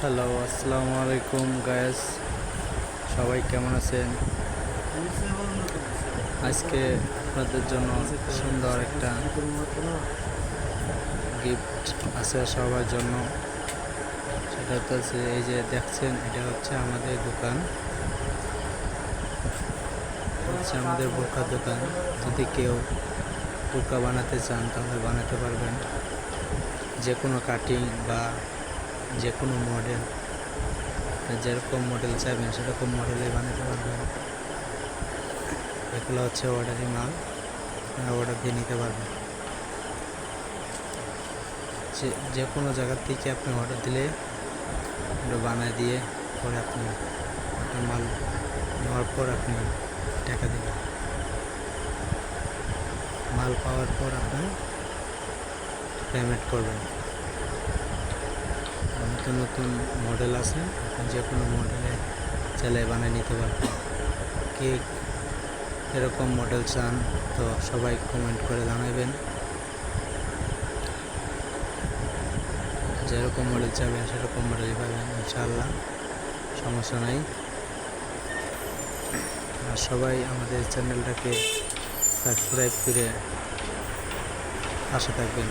Hello, আসসালামু আলাইকুম guys. সবাই কেমন আছেন? আজকে আপনাদের জন্য সুন্দর একটা গিফট আছে সবার জন্য। সেটা হচ্ছে এই যে দেখছেন, এটা হচ্ছে আমাদের দোকান, হচ্ছে আমাদের বোরকা দোকান। যদি কেউ বোরকা বানাতে চান তাহলে বানাতে পারবেন। যে কোনো কাটিং বা যে কোনো মডেল, যেরকম মডেল চাইবেন সেরকম মডেলে বানাতে পারবেন। এগুলো হচ্ছে অর্ডারি মাল, অর্ডার দিয়ে নিতে পারবেন। যে কোনো জায়গার থেকে আপনি অর্ডার দিলে ওটা বানায় দিয়ে পরে আপনি আপনার মাল নেওয়ার পর আপনি টাকা দেবেন। মাল পাওয়ার পর আপনি পেমেন্ট করবেন। নতুন নতুন মডেল আছে, আপনি যে কোনো মডেলে চাইলে বানিয়ে নিতে পারবেন। কে এরকম মডেল চান তো সবাই কমেন্ট করে জানাবেন। যেরকম মডেল চাইবেন সেরকম মডেলই পাবেন ইনশাআল্লাহ, সমস্যা নাই। আর সবাই আমাদের চ্যানেলটাকে সাবস্ক্রাইব করে পাশে থাকবেন।